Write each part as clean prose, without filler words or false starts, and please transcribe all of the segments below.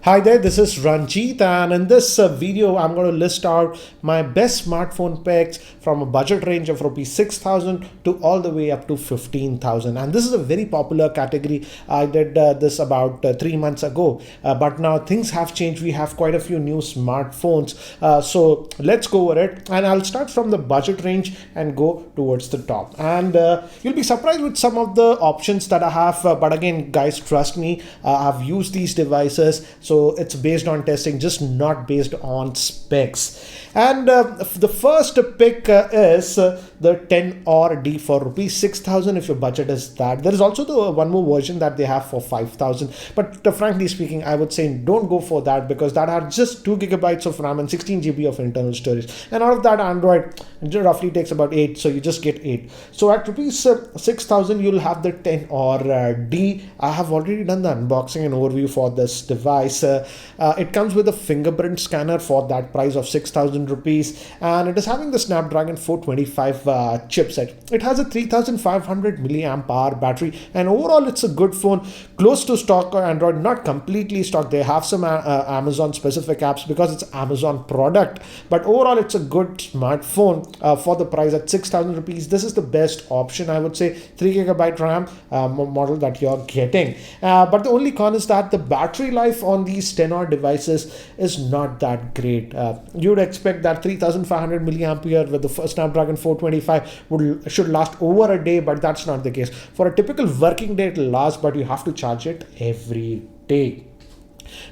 Hi there, this is Ranjit, and in this video I'm going to list out my best smartphone picks from a budget range of rupees 6,000 to all the way up to 15,000. And this is a very popular category. I did this about 3 months ago, but now things have changed. We have quite a few new smartphones. So let's go over it, and I'll start from the budget range and go towards the top. And you'll be surprised with some of the options that I have, but again, guys, trust me, I've used these devices. So it's based on testing, just not based on specs. And the first pick is the 10 or D for rupees 6,000 if your budget is that. There is also the one more version that they have for 5,000. But frankly speaking, I would say don't go for that, because that are just 2 gigabytes of RAM and 16 GB of internal storage. And out of that, Android roughly takes about 8. So you just get 8. So at rupees 6,000, you'll have the 10 or D. I have already done the unboxing and overview for this device. It comes with a fingerprint scanner for that price of 6,000 rupees, and it is having the Snapdragon 425 chipset. It has a 3,500 milliamp hour battery, and overall it's a good phone, close to stock Android, not completely stock. They have some Amazon specific apps because it's Amazon product, but overall it's a good smartphone for the price at 6,000 rupees. This is the best option, I would say. 3 gigabyte RAM model that you're getting, but the only con is that the battery life on these 10 odd devices is not that great. You'd expect that 3,500 milliampere with the Snapdragon 425 should last over a day, but that's not the case. For a typical working day, it'll last, but you have to charge it every day.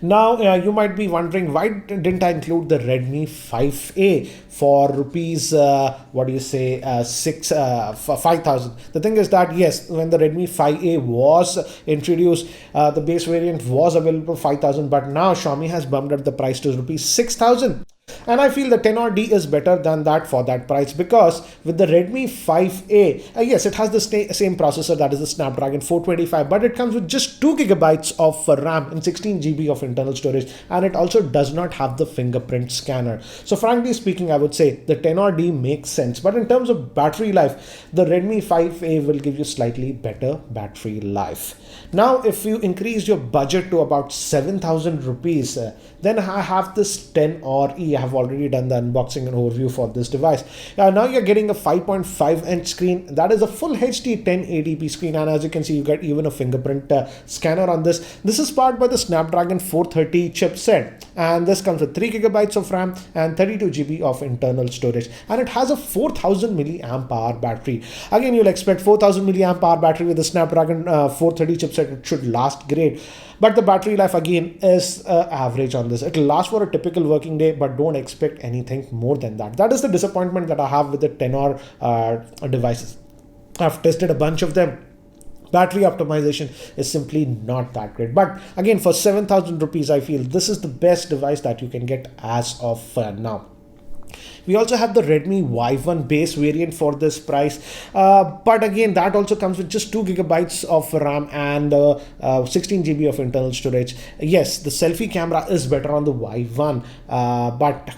Now, you might be wondering, why didn't I include the Redmi 5A for rupees, 5,000? The thing is that, yes, when the Redmi 5A was introduced, the base variant was available for 5,000, but now Xiaomi has bumped up the price to rupees 6,000. And I feel the 10D is better than that for that price, because with the Redmi 5A, yes, it has the same processor, that is the Snapdragon 425, but it comes with just 2 gigabytes of RAM and 16 GB of internal storage, and it also does not have the fingerprint scanner. So frankly speaking, I would say the 10D makes sense, but in terms of battery life, the Redmi 5A will give you slightly better battery life. Now, if you increase your budget to about 7,000 rupees, then I have this 10 or E. I have already done the unboxing and overview for this device. Now you're getting a 5.5 inch screen. That is a full HD 1080p screen, and as you can see, you get even a fingerprint scanner on this. This is powered by the Snapdragon 430 chipset, and this comes with 3 gigabytes of RAM and 32 GB of internal storage, and it has a 4,000 milliamp hour battery. Again, you'll expect 4,000 milliamp hour battery with the Snapdragon 430 chipset. It should last great, but the battery life again is average on this. It will last for a typical working day, but don't expect anything more than that. That is the disappointment that I have with the 10 devices. I've tested a bunch of them. Battery optimization is simply not that great. But again, for 7,000 rupees, I feel this is the best device that you can get as of now. We also have the Redmi Y1 base variant for this price, but again, that also comes with just 2 gigabytes of RAM and 16 GB of internal storage. Yes, the selfie camera is better on the Y1, but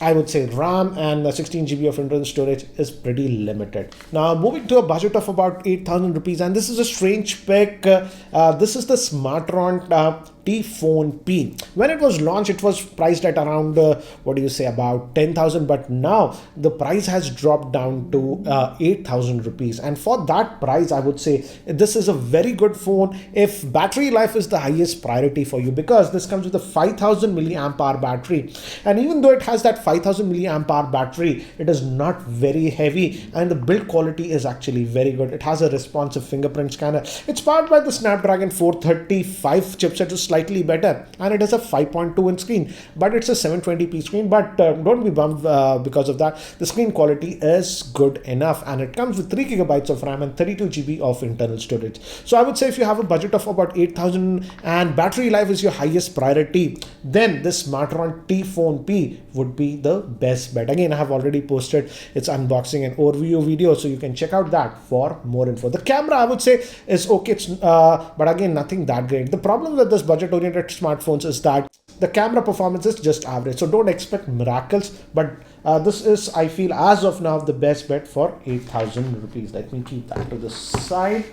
I would say RAM and 16 GB of internal storage is pretty limited. Now, moving to a budget of about 8,000 rupees, and this is a strange pick. This is the Smartron T Phone P. When it was launched, it was priced at around about 10,000, but now the price has dropped down to 8,000 rupees, and for that price, I would say this is a very good phone if battery life is the highest priority for you, because this comes with a 5,000 milliamp hour battery, and even though it has that 5,000 milliamp hour battery, it is not very heavy, and the build quality is actually very good. It has a responsive fingerprint scanner. It's powered by the Snapdragon 435 chipset, is slightly better, and it has a 5.2 inch screen, but it's a 720p screen. But don't be bummed because of that. The screen quality is good enough, and it comes with 3 gigabytes of RAM and 32 GB of internal storage. So I would say if you have a budget of about 8,000 and battery life is your highest priority, then this Smartron T Phone P would be the best bet. Again, I have already posted its unboxing and overview video, so you can check out that for more info. The camera, I would say, is okay, but again, nothing that great. The problem with this budget-oriented smartphones is that the camera performance is just average, so don't expect miracles, but this is, I feel, as of now, the best bet for 8,000 rupees. Let me keep that to the side.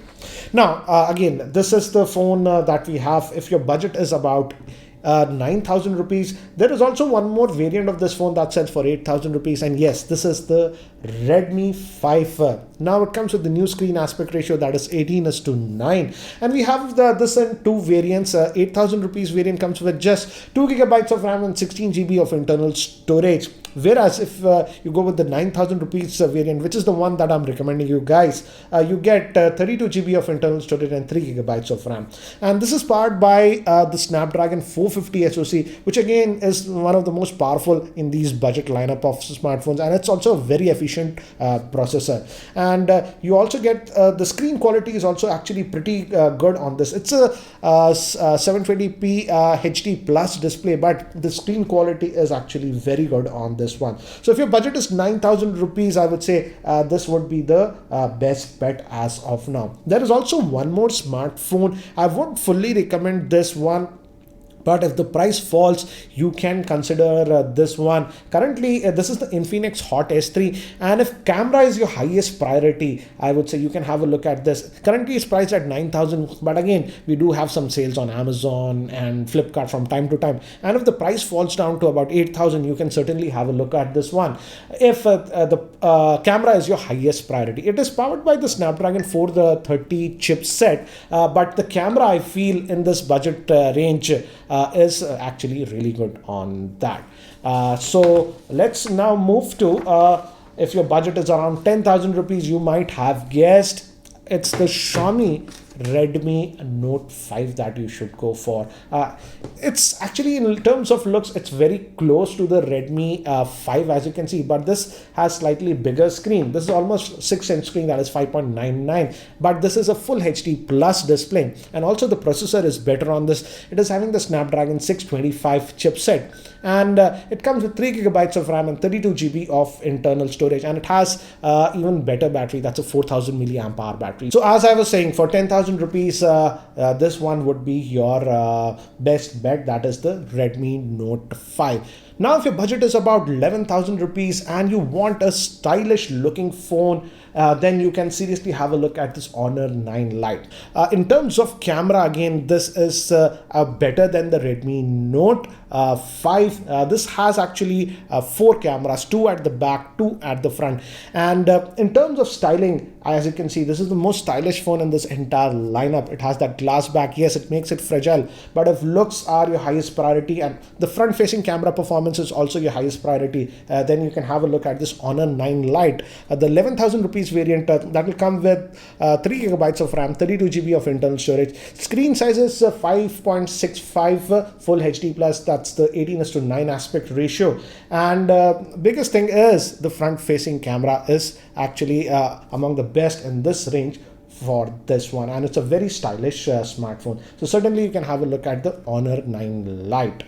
Now, again, this is the phone that we have. If your budget is about 9,000 rupees. There is also one more variant of this phone that sells for 8,000 rupees, and yes, this is the Redmi 5. Now it comes with the new screen aspect ratio, that is 18:9, and we have this in two variants. 8,000 rupees variant comes with just 2 gigabytes of RAM and 16 GB of internal storage. Whereas if you go with the 9,000 rupees variant, which is the one that I'm recommending you guys, you get 32 GB of internal storage and 3 gigabytes of RAM. And this is powered by the Snapdragon 450 SoC, which again is one of the most powerful in these budget lineup of smartphones, and it's also a very efficient processor. And you also get the screen quality is also actually pretty good on this. It's a 720p HD plus display, but the screen quality is actually very good on this one. So if your budget is 9,000 rupees, I would say this would be the best bet as of now. There is also one more smartphone. I won't fully recommend this one, but if the price falls, you can consider this one. Currently, this is the Infinix Hot S3, and if camera is your highest priority, I would say you can have a look at this. Currently, it's priced at 9,000, but again, we do have some sales on Amazon and Flipkart from time to time. And if the price falls down to about 8,000, you can certainly have a look at this one. If the camera is your highest priority, it is powered by the Snapdragon 430 chipset, but the camera, I feel, in this budget range is actually really good on that. So let's now move to if your budget is around 10,000 rupees, you might have guessed it's the Xiaomi Redmi Note 5 that you should go for. It's actually, in terms of looks, it's very close to the Redmi 5, as you can see, but this has slightly bigger screen. This is almost 6-inch screen, that is 5.99, but this is a full HD plus display, and also the processor is better on this. It is having the Snapdragon 625 chipset, and it comes with 3 gigabytes of RAM and 32 GB of internal storage, and it has even better battery. That's a 4,000 milliamp hour battery. So as I was saying, for 10,000 rupees, this one would be your best bet. That is the Redmi Note 5. Now, if your budget is about 11,000 rupees and you want a stylish looking phone, then you can seriously have a look at this Honor 9 Lite. In terms of camera, again, this is better than the Redmi Note 5. This has actually 4 cameras, 2 at the back, 2 at the front. And in terms of styling, as you can see, this is the most stylish phone in this entire lineup. It has that glass back. Yes, it makes it fragile, but if looks are your highest priority and the front facing camera performance is also your highest priority, then you can have a look at this Honor 9 Lite. The 11,000 rupees variant, that will come with 3 gigabytes of RAM, 32 GB of internal storage. Screen size is 5.65 full HD plus. That's the 18:9 aspect ratio. And biggest thing is the front facing camera is actually among the best in this range for this one, and it's a very stylish smartphone. So certainly you can have a look at the Honor 9 Lite.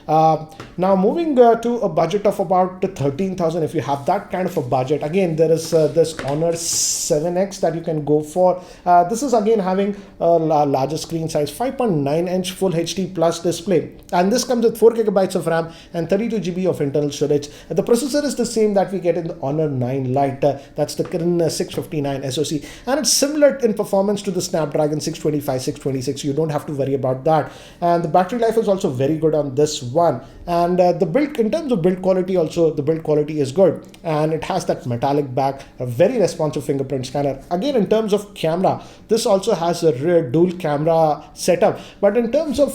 Now moving to a budget of about 13,000, if you have that kind of a budget, again there is this Honor 7X that you can go for. This is again having a larger screen size, 5.9-inch full HD plus display, and this comes with 4 gigabytes of RAM and 32 GB of internal storage. The processor is the same that we get in the Honor 9 Lite, that's the Kirin 659 SoC, and it's similar in performance to the Snapdragon 625, 626. You don't have to worry about that, and the battery life is also very good on this one. And the build, in terms of build quality, also the build quality is good, and it has that metallic back, a very responsive fingerprint scanner. Again, in terms of camera, this also has a rear dual camera setup, but in terms of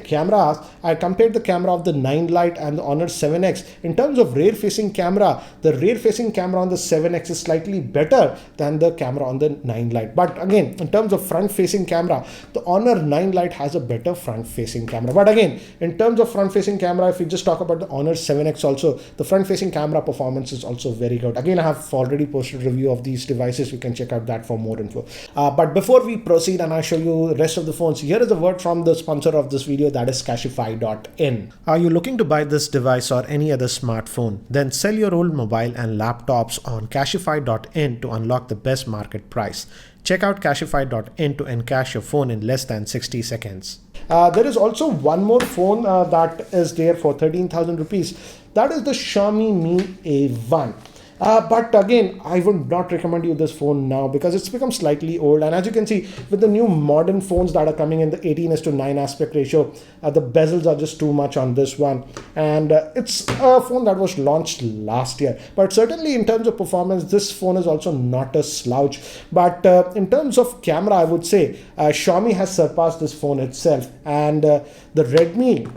cameras, I compared the camera of the 9 Lite and the Honor 7X. In terms of rear facing camera, the rear facing camera on the 7X is slightly better than the camera on the 9 Lite, but again, in terms of front facing camera, the Honor 9 Lite has a better front facing camera. But again, in terms of front facing camera, if we just talk about the Honor 7X, also the front facing camera performance is also very good. Again, I have already posted a review of these devices. You can check out that for more info. But before we proceed and I show you the rest of the phones, here is a word from the sponsor of this video, that is Cashify.in. Are you looking to buy this device or any other smartphone? Then sell your old mobile and laptops on Cashify.in to unlock the best market price. Check out Cashify.in to encash your phone in less than 60 seconds. There is also one more phone that is there for 13,000 rupees. That is the Xiaomi Mi A1. But again, I would not recommend you this phone now because it's become slightly old. And as you can see, with the new modern phones that are coming in the 18:9 aspect ratio, the bezels are just too much on this one. And it's a phone that was launched last year. But certainly in terms of performance, this phone is also not a slouch. But in terms of camera, I would say Xiaomi has surpassed this phone itself. And the Redmi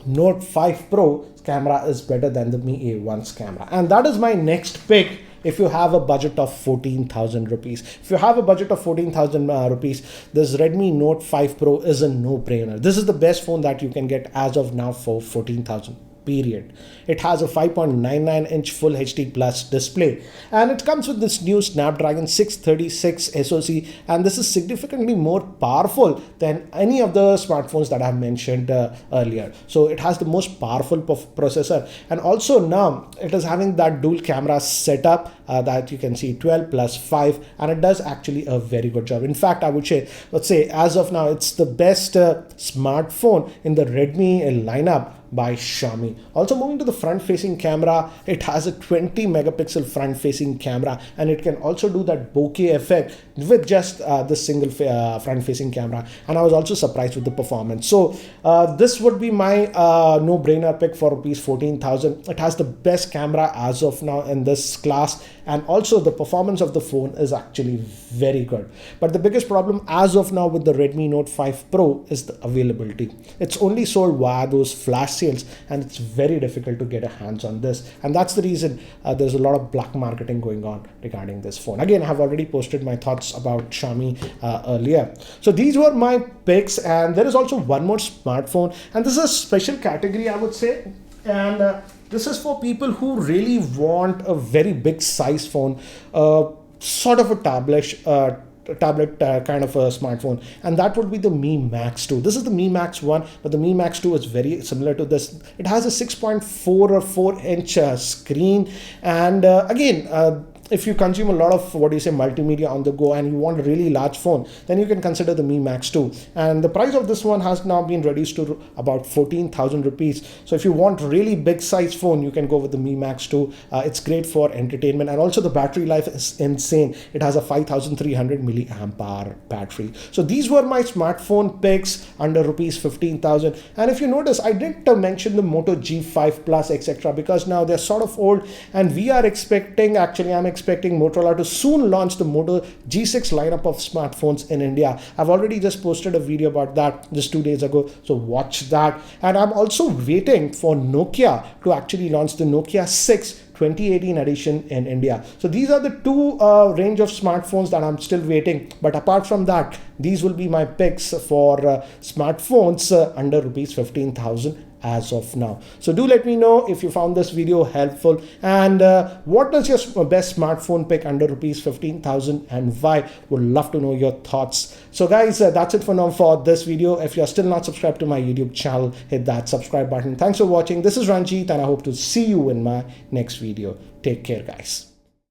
Note 5 Pro camera is better than the Mi A1's camera. And that is my next pick if you have a budget of 14,000 rupees. If you have a budget of 14,000 rupees, this Redmi Note 5 Pro is a no-brainer. This is the best phone that you can get as of now for 14,000. Period. It has a 5.99-inch Full HD Plus display, and it comes with this new Snapdragon 636 SoC, and this is significantly more powerful than any of the smartphones that I have mentioned earlier. So it has the most powerful processor, and also now it is having that dual camera setup that you can see 12 plus 5, and it does actually a very good job. In fact, I would say, let's say as of now, it's the best smartphone in the Redmi lineup by Xiaomi. Also, moving to the front facing camera, it has a 20 megapixel front facing camera, and it can also do that bokeh effect with just the single front facing camera. And I was also surprised with the performance. So this would be my no-brainer pick for rupees 14,000. It has the best camera as of now in this class, and also the performance of the phone is actually very good. But the biggest problem as of now with the Redmi Note 5 Pro is the availability. It's only sold via those flash sales, and it's very difficult to get a hands on this, and that's the reason there's a lot of black marketing going on regarding this phone. Again, I have already posted my thoughts about Xiaomi earlier. So these were my picks, and there is also one more smartphone, and this is a special category, I would say, and this is for people who really want a very big size phone, sort of a tablet kind of a smartphone, and that would be the Mi Max 2. This is the Mi Max 1, but the Mi Max 2 is very similar to this. It has a 6.4 or 4-inch screen, and again, if you consume a lot of multimedia on the go and you want a really large phone, then you can consider the Mi Max 2. And the price of this one has now been reduced to about 14,000 rupees. So if you want really big size phone, you can go with the Mi Max 2. It's great for entertainment, and also the battery life is insane. It has a 5,300 milliamp hour battery. So these were my smartphone picks under rupees 15,000. And if you notice, I didn't mention the Moto G5 Plus, etc., because now they're sort of old, and we are expecting, actually I'm expecting Motorola to soon launch the Moto G6 lineup of smartphones in India. I've already just posted a video about that just 2 days ago, so watch that. And I'm also waiting for Nokia to actually launch the Nokia 6 2018 edition in India. So these are the two range of smartphones that I'm still waiting. But apart from that, these will be my picks for smartphones under rupees 15,000 as of now. So do let me know if you found this video helpful, and what is your best smartphone pick under rupees 15,000 and why? Would love to know your thoughts. So guys, that's it for now for this video. If you're still not subscribed to my YouTube channel, hit that subscribe button. Thanks for watching. This is Ranjit, and I hope to see you in my next video. Take care, guys.